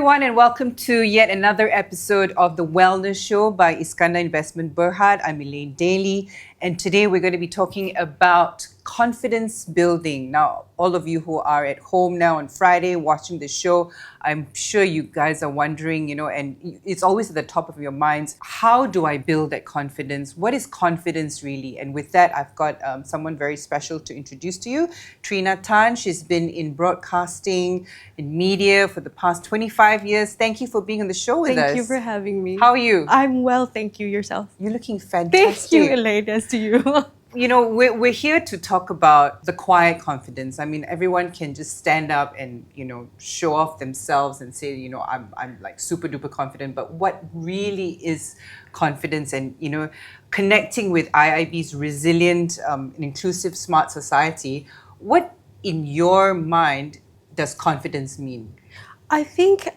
everyone, and welcome to yet another episode of The Wellness Show by Iskandar Investment Berhad. I'm Elaine Daly, and today we're going to be talking about confidence building. Now, all of you who are at home now on Friday watching the show, I'm sure you guys are wondering, and it's always at the top of your minds, how do I build that confidence? What is confidence really? And with that, I've got someone very special to introduce to you, Trina Tan. She's been in broadcasting, in media for the past 25 years. Thank you for being on the show with us. Thank you for having me. How are you? I'm well, thank you. Yourself? You're looking fantastic. Thank you, Elaine. As to you. We're here to talk about the quiet confidence. I mean, everyone can just stand up and, show off themselves and say, I'm like super duper confident. But what really is confidence? And, connecting with IIB's resilient and inclusive smart society, what in your mind does confidence mean? I think,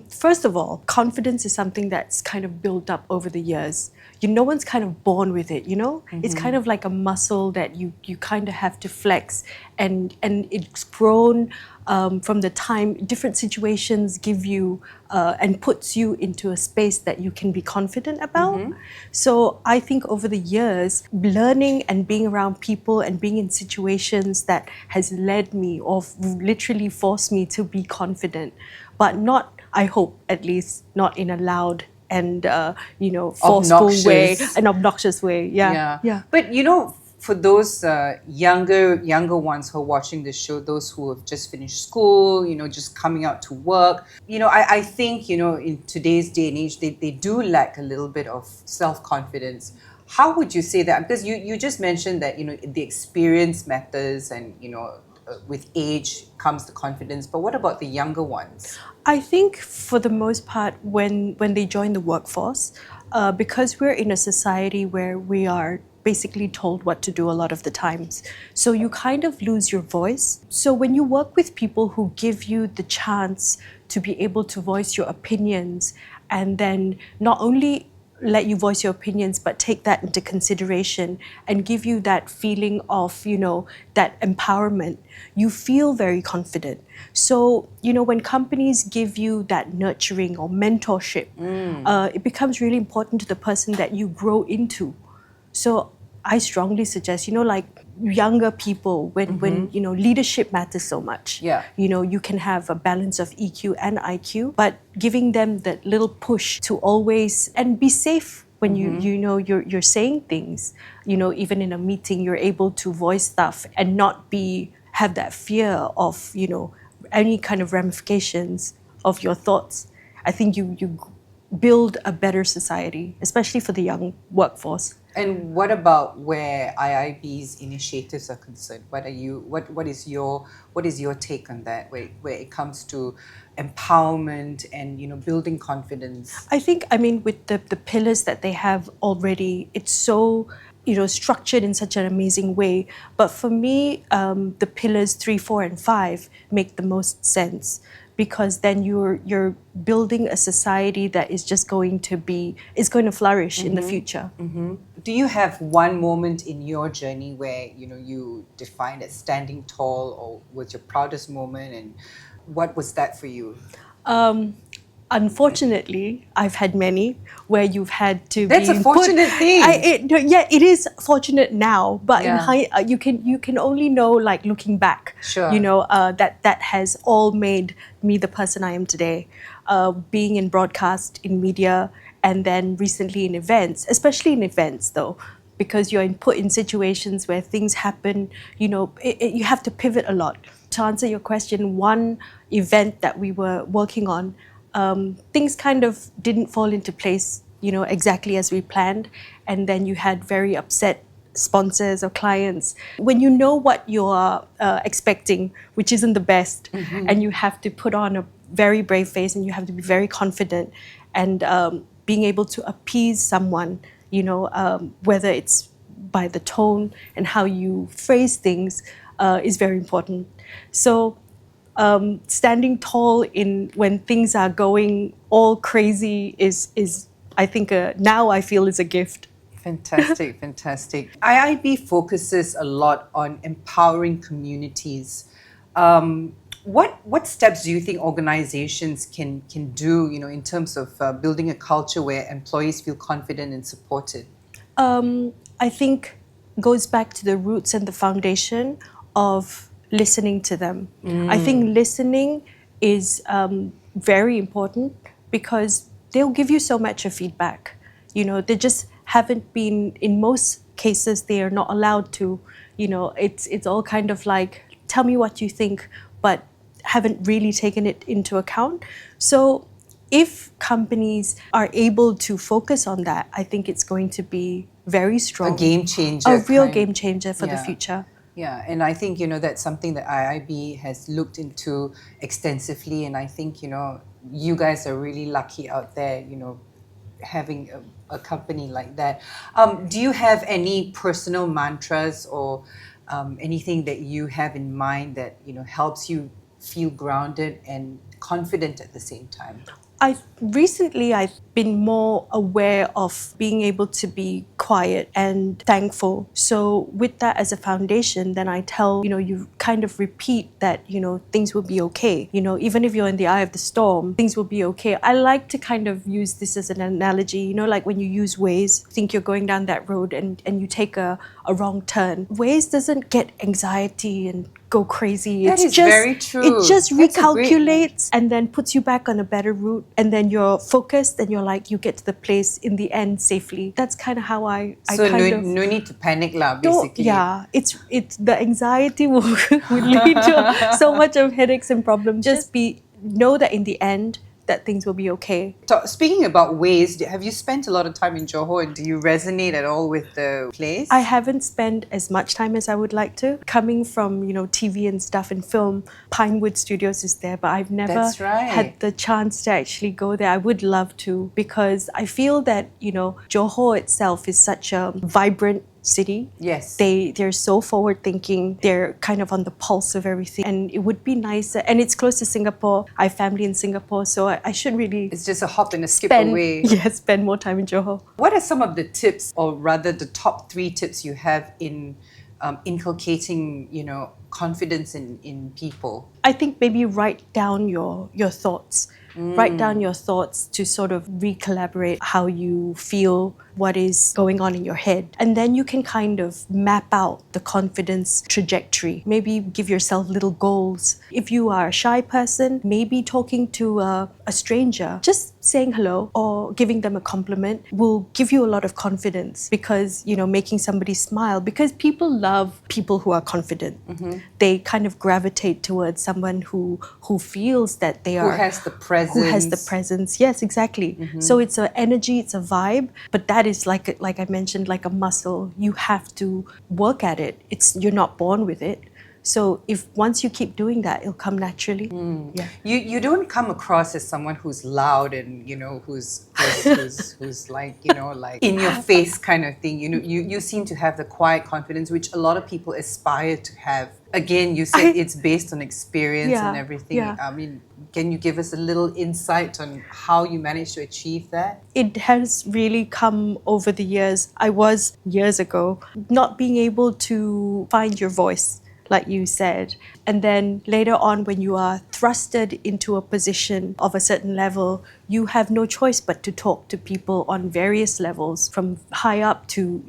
first of all, confidence is something that's kind of built up over the years. No one's kind of born with it, Mm-hmm. It's kind of like a muscle that you kind of have to flex, and it's grown from the time different situations give you and puts you into a space that you can be confident about. Mm-hmm. So I think over the years, learning and being around people and being in situations that has led me or literally forced me to be confident, but not, I hope at least, not in a loud and forceful way, an obnoxious way. Yeah. But for those younger ones who are watching this show, those who have just finished school, just coming out to work, I think in today's day and age they do lack a little bit of self-confidence. How would you say that? Because you just mentioned that the experience matters, and with age comes the confidence. But what about the younger ones? I think for the most part, when they join the workforce, because we're in a society where we are basically told what to do a lot of the times, so you kind of lose your voice. So when you work with people who give you the chance to be able to voice your opinions, and then not only let you voice your opinions, but take that into consideration and give you that feeling of, that empowerment, you feel very confident. So, when companies give you that nurturing or mentorship, it becomes really important to the person that you grow into. So I strongly suggest, like younger people, when leadership matters so much. Yeah. You can have a balance of EQ and IQ, but giving them that little push to always and be safe when you're saying things. Even in a meeting, you're able to voice stuff and not have that fear of any kind of ramifications of your thoughts. I think you build a better society, especially for the young workforce. And what about where IIB's initiatives are concerned? What is your take on that, where it comes to empowerment and building confidence? I think, with the pillars that they have already, it's so structured in such an amazing way. But for me, the pillars 3, 4, and 5 make the most sense, because then you're building a society that is just going to flourish in the future. Mm-hmm. Do you have one moment in your journey where you defined as standing tall, or was your proudest moment, and what was that for you? Unfortunately, I've had many where you've had to. That's a fortunate thing. It is fortunate now, but you can only know, like, looking back. Sure. That has all made me the person I am today. Being in broadcast, in media, and then recently in events, especially in events though, because you're put in situations where things happen. You have to pivot a lot. To answer your question, one event that we were working on, things kind of didn't fall into place, exactly as we planned. And then you had very upset sponsors or clients. When you know what you're expecting, which isn't the best, and you have to put on a very brave face and you have to be very confident, and being able to appease someone, whether it's by the tone and how you phrase things, is very important. So standing tall when things are going all crazy is I think now I feel is a gift. Fantastic. IIB focuses a lot on empowering communities. What steps do you think organizations can do, in terms of building a culture where employees feel confident and supported? I think goes back to the roots and the foundation of listening to them. I think listening is very important because they'll give you so much of feedback. They just haven't been, in most cases, they are not allowed to. It's all kind of like, tell me what you think, but haven't really taken it into account. So if companies are able to focus on that, I think it's going to be very strong. A game changer. A real game changer for the Yeah. future. Yeah, and I think, that's something that IIB has looked into extensively, and I think, you guys are really lucky out there, having a company like that. Do you have any personal mantras or anything that you have in mind that, helps you feel grounded and confident at the same time? Recently I've been more aware of being able to be quiet and thankful. So with that as a foundation, then I tell, you kind of repeat that, things will be okay. Even if you're in the eye of the storm, things will be okay. I like to kind of use this as an analogy, like when you use Waze, think you're going down that road and you take a wrong turn. Waze doesn't get anxiety and go crazy. That is very true. It just That's a great- recalculates and then puts you back on a better route, and then you're focused and you get to the place in the end safely. That's kind of how I So kind of no need to panic lah, don't- basically. yeah, it's the anxiety will lead to so much of headaches and problems. Just know that in the end that things will be okay. So, speaking about Waze, have you spent a lot of time in Johor, and do you resonate at all with the place? I haven't spent as much time as I would like to. Coming from, TV and stuff and film, Pinewood Studios is there, but I've never That's right. had the chance to actually go there. I would love to, because I feel that, Johor itself is such a vibrant city. Yes. They're so forward thinking. They're kind of on the pulse of everything, and it would be nice. And it's close to Singapore. I have family in Singapore, so I should really It's just a hop and a skip spend away. spend more time in Johor. What are some of the tips, or rather the top 3 tips you have in inculcating, confidence in people? I think maybe write down your thoughts. Write down your thoughts to sort of recollaborate how you feel, what is going on in your head. And then you can kind of map out the confidence trajectory. Maybe give yourself little goals. If you are a shy person, maybe talking to a stranger, just saying hello or giving them a compliment will give you a lot of confidence, because, making somebody smile, because people love people who are confident. They kind of gravitate towards someone who feels that they are... Who has the presence. Who has the presence. Yes, exactly. So it's an energy, it's a vibe, but that is like I mentioned, like a muscle. You have to work at it. You're not born with it. So if once you keep doing that, it'll come naturally. Yeah. You don't come across as someone who's loud and who's like like in your face kind of thing. You seem to have the quiet confidence which a lot of people aspire to have. Again, you said it's based on experience and everything. Yeah. I mean, can you give us a little insight on how you managed to achieve that? It has really come over the years. I was, years ago, not being able to find your voice, like you said. And then later on, when you are thrusted into a position of a certain level, you have no choice but to talk to people on various levels, from high up to,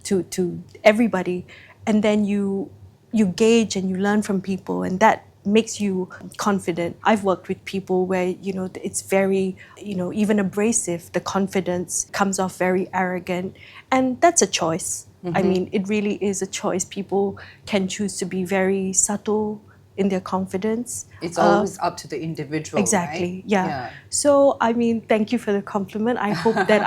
to everybody. And then you gauge and you learn from people, and that makes you confident. I've worked with people where, it's very, even abrasive. The confidence comes off very arrogant, and that's a choice. I mean, it really is a choice. People can choose to be very subtle in their confidence. It's always up to the individual, exactly, right? yeah. So, I mean, thank you for the compliment. I hope that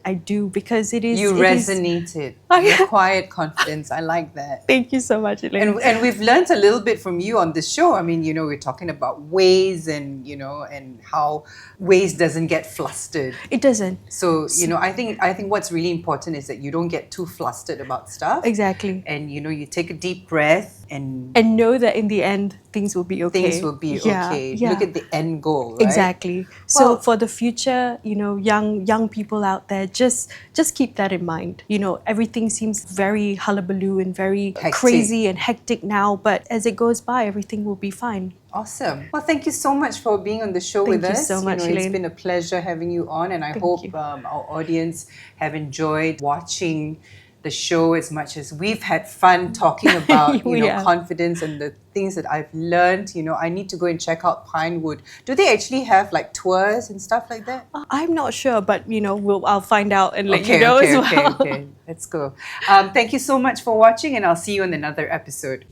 I do, because it is... You resonated. Your quiet confidence. I like that. Thank you so much, Elaine. And we've learned a little bit from you on this show. I mean, we're talking about Waze and, and how Waze doesn't get flustered. It doesn't. So, I think what's really important is that you don't get too flustered about stuff. Exactly. And, you take a deep breath And know that in the end, things will be okay. things will be okay. Look at the end goal, right? Exactly. So for the future, young people out there, just keep that in mind. Everything seems very hullabaloo and very Hectic. crazy and hectic now, but as it goes by, everything will be fine. Awesome. Well, thank you so much for being on the show with us. Thank you so much, It's Elaine. been a pleasure having you on, and I hope our audience have enjoyed watching the show as much as we've had fun talking about confidence and the things that I've learned. I need to go and check out Pinewood. Do they actually have like tours and stuff like that? I'm not sure, but I'll find out and let you know as well. Okay. Let's go. Thank you so much for watching, and I'll see you in another episode.